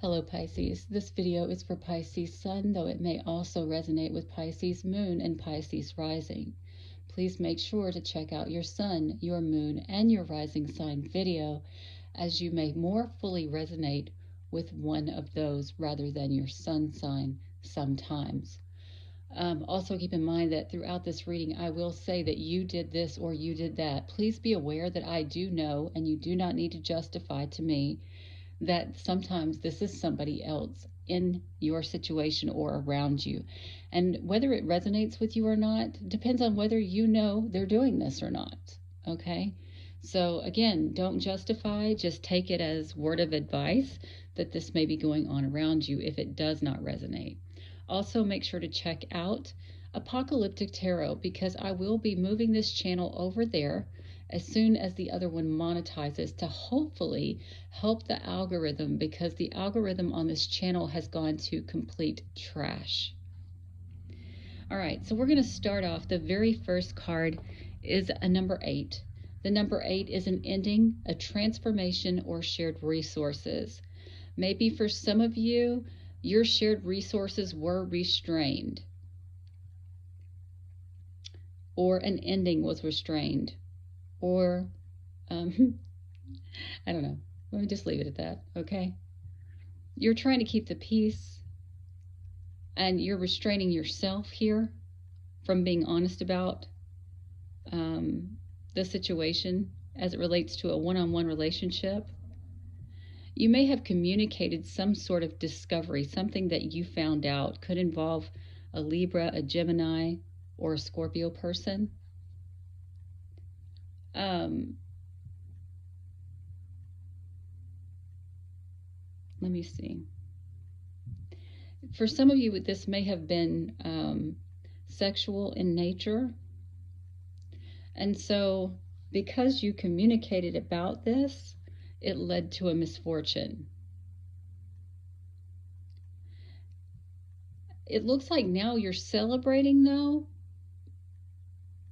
Hello Pisces, this video is for Pisces Sun, though it may also resonate with Pisces Moon and Pisces Rising. Please make sure to check out your Sun, your Moon, and your Rising sign video, as you may more fully resonate with one of those rather than your Sun sign sometimes. Also keep in mind that throughout this reading I will say that you did this or you did that. Please be aware that I do know, and you do not need to justify to me, that sometimes this is somebody else in your situation or around you. And whether it resonates with you or not depends on whether you know they're doing this or not. Okay? So again, don't justify, just take it as word of advice that this may be going on around you if it does not resonate. Also, make sure to check out Apocalyptic Tarot, because I will be moving this channel over there as soon as the other one monetizes, to hopefully help the algorithm, because the algorithm on this channel has gone to complete trash. All right, so we're going to start off. The very first card is a number 8. The number 8 is an ending, a transformation, or shared resources. Maybe for some of you, your shared resources were restrained, or an ending was restrained, or I don't know. Let me just leave it at that, okay? You're trying to keep the peace, and you're restraining yourself here from being honest about the situation as it relates to a one-on-one relationship. You may have communicated some sort of discovery, something that you found out. Could involve a Libra, a Gemini, or a Scorpio person. Let me see. For some of you, this may have been sexual in nature. And so, because you communicated about this, it led to a misfortune. It looks like now you're celebrating, though,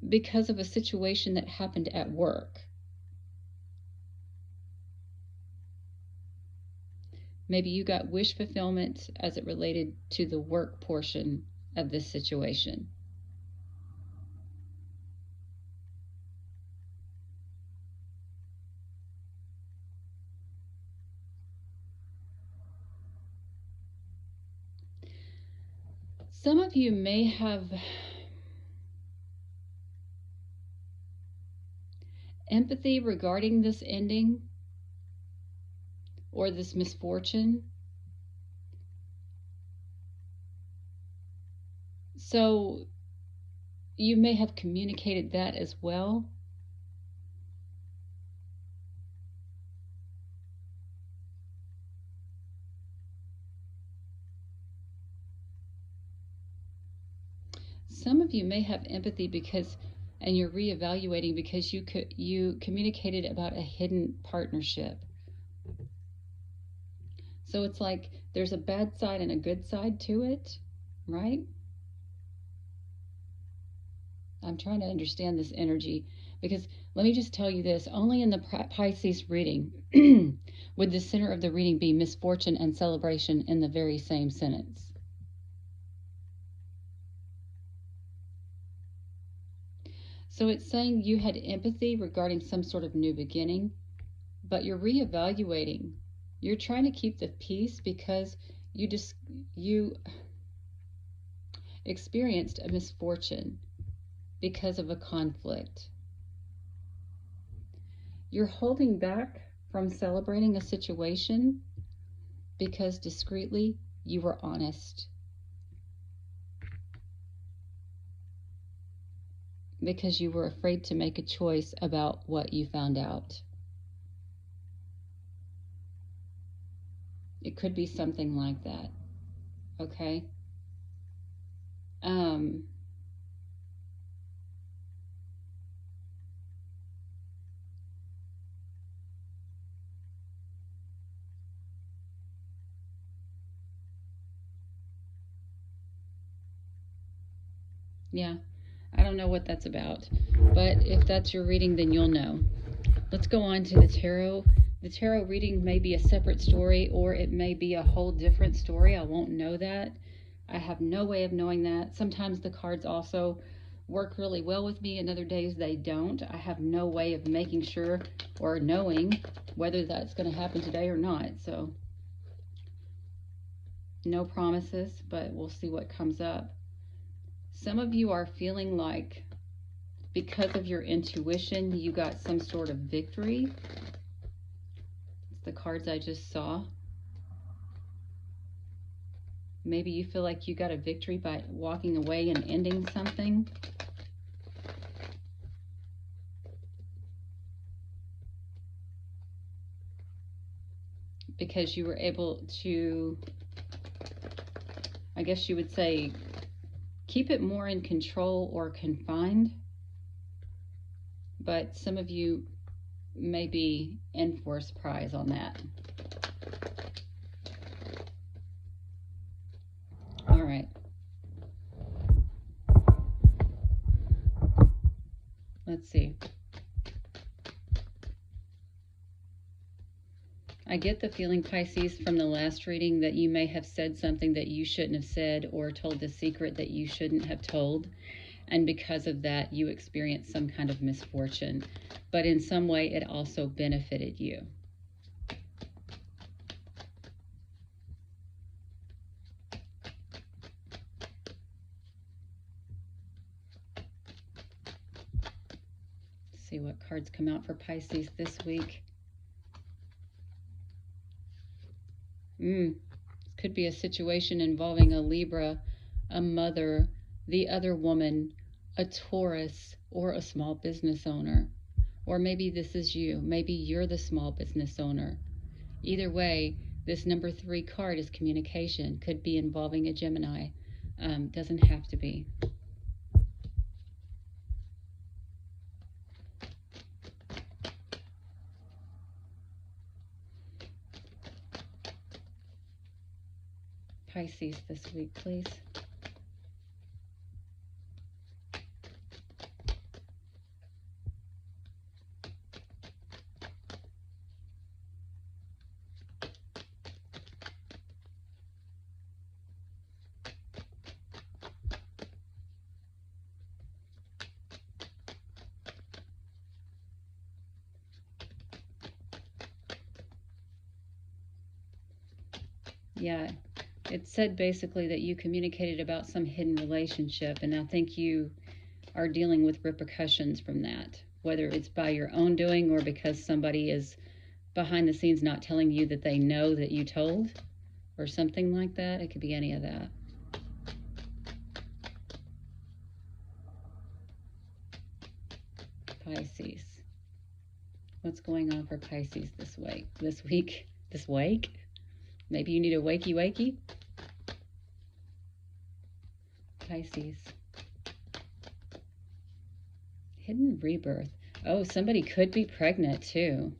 because of a situation that happened at work. Maybe you got wish fulfillment as it related to the work portion of this situation. Some of you may have empathy regarding this ending or this misfortune. So you may have communicated that as well. Some of you may have empathy because, and you're reevaluating because you communicated about a hidden partnership. So it's like there's a bad side and a good side to it, right? I'm trying to understand this energy, because let me just tell you this, only in the Pisces reading would the center of the reading be misfortune and celebration in the very same sentence. So it's saying you had empathy regarding some sort of new beginning, but you're reevaluating. You're trying to keep the peace because you experienced a misfortune because of a conflict. You're holding back from celebrating a situation because discreetly you were honest. Because you were afraid to make a choice about what you found out. It could be something like that. Okay? Yeah. I don't know what that's about, but if that's your reading, then you'll know. Let's go on to the tarot The tarot reading may be a separate story, or it may be a whole different story. I won't know that. I have no way of knowing that. Sometimes the cards also work really well with me, and other days they don't. I have no way of making sure or knowing whether that's going to happen today or not. So no promises, but we'll see what comes up. Some of you are feeling like because of your intuition, you got some sort of victory. It's the cards I just saw. Maybe you feel like you got a victory by walking away and ending something. Because you were able to, I guess you would say, keep it more in control or confined. But some of you may be in for a surprise on that. All right. Let's see. I get the feeling, Pisces, from the last reading that you may have said something that you shouldn't have said, or told a secret that you shouldn't have told. And because of that, you experienced some kind of misfortune. But in some way, it also benefited you. Let's see what cards come out for Pisces this week. Could be a situation involving a Libra, a mother, the other woman, a Taurus, or a small business owner. Or maybe this is you. Maybe you're the small business owner. Either way, this number 3 card is communication. Could be involving a Gemini. Doesn't have to be. Pisces this week, please. Yeah, it said basically that you communicated about some hidden relationship, and I think you are dealing with repercussions from that, whether it's by your own doing or because somebody is behind the scenes not telling you that they know that you told, or something like that. It could be any of that. Pisces. What's going on for Pisces this week? This week? Maybe you need a wakey. Pisces. Hidden rebirth. Oh, somebody could be pregnant too.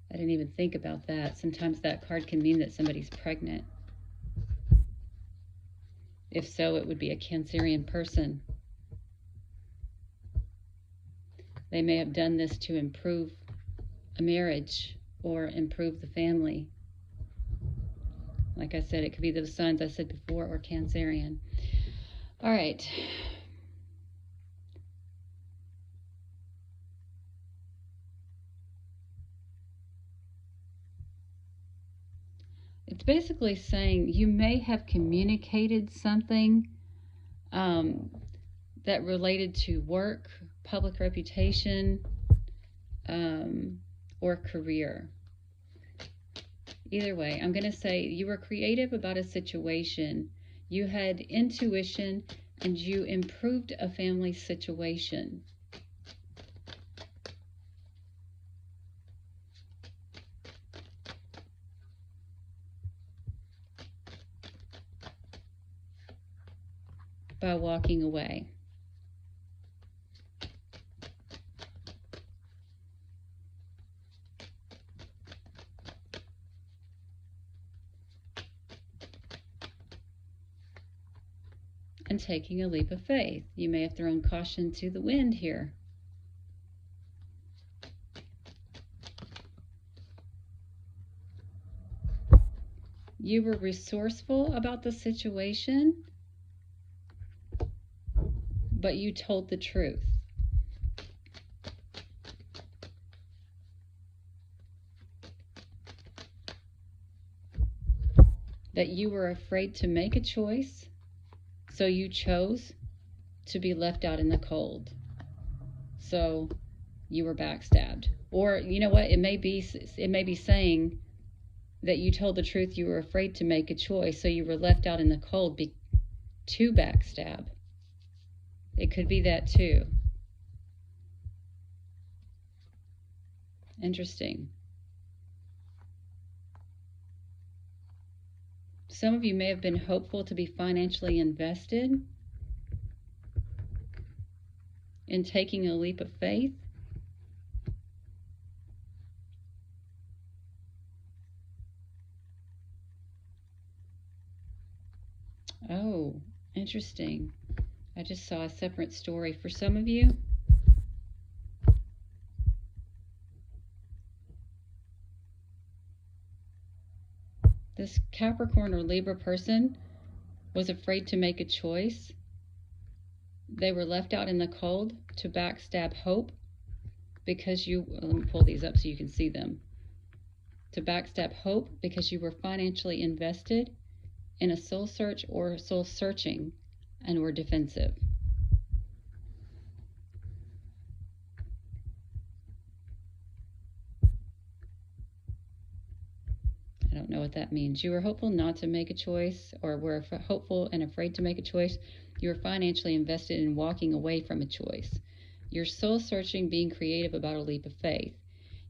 I didn't even think about that. Sometimes that card can mean that somebody's pregnant. If so, it would be a Cancerian person. They may have done this to improve a marriage or improve the family. Like I said, it could be those signs I said before, or Cancerian. All right. It's basically saying you may have communicated something that related to work, public reputation, or career. Either way, I'm going to say you were creative about a situation, you had intuition, and you improved a family situation. By walking away. and taking a leap of faith. You may have thrown caution to the wind here. You were resourceful about the situation, but you told the truth. That you were afraid to make a choice, so you chose to be left out in the cold. So you were backstabbed. Or you know what? It may be saying that you told the truth, you were afraid to make a choice, so you were left out in the cold to backstab. It could be that too. Interesting. Some of you may have been hopeful to be financially invested in taking a leap of faith. Oh, interesting. I just saw a separate story for some of you. This Capricorn or Libra person was afraid to make a choice. They were left out in the cold to backstab hope because let me pull these up so you can see them. To backstab hope because you were financially invested in a soul search or soul searching and were defensive. I don't know what that means. You were hopeful not to make a choice, or were hopeful and afraid to make a choice. You were financially invested in walking away from a choice. You're soul searching, being creative about a leap of faith.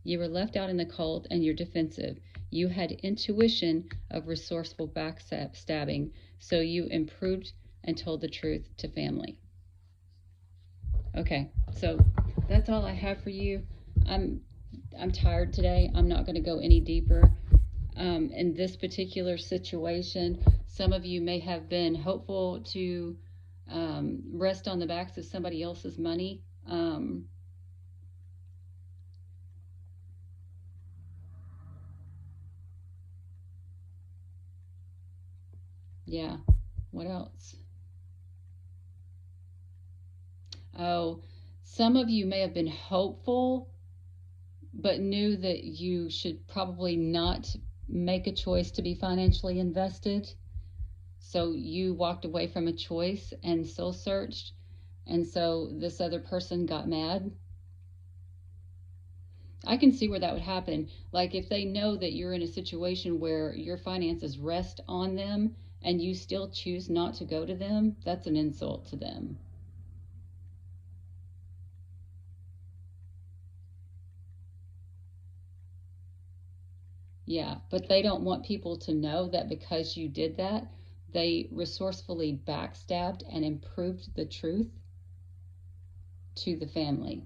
You were left out in the cold and you're defensive. You had intuition of resourceful backstabbing, so you improved and told the truth to family. Okay, so that's all I have for you. I'm tired today. I'm not going to go any deeper. In this particular situation, some of you may have been hopeful to rest on the backs of somebody else's money. Yeah, what else? Oh, some of you may have been hopeful, but knew that you should probably not make a choice to be financially invested. So you walked away from a choice and soul searched. And so this other person got mad. I can see where that would happen. Like if they know that you're in a situation where your finances rest on them and you still choose not to go to them, that's an insult to them. Yeah, but they don't want people to know that because you did that, they resourcefully backstabbed and improved the truth to the family.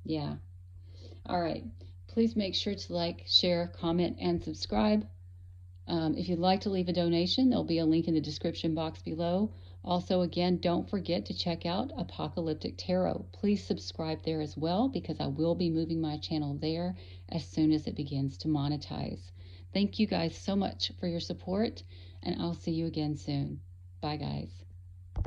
Yeah. All right. Please make sure to like, share, comment, and subscribe. If you'd like to leave a donation, there'll be a link in the description box below. Also, again, don't forget to check out Apocalyptic Tarot. Please subscribe there as well because I will be moving my channel there as soon as it begins to monetize. Thank you guys so much for your support, and I'll see you again soon. Bye, guys.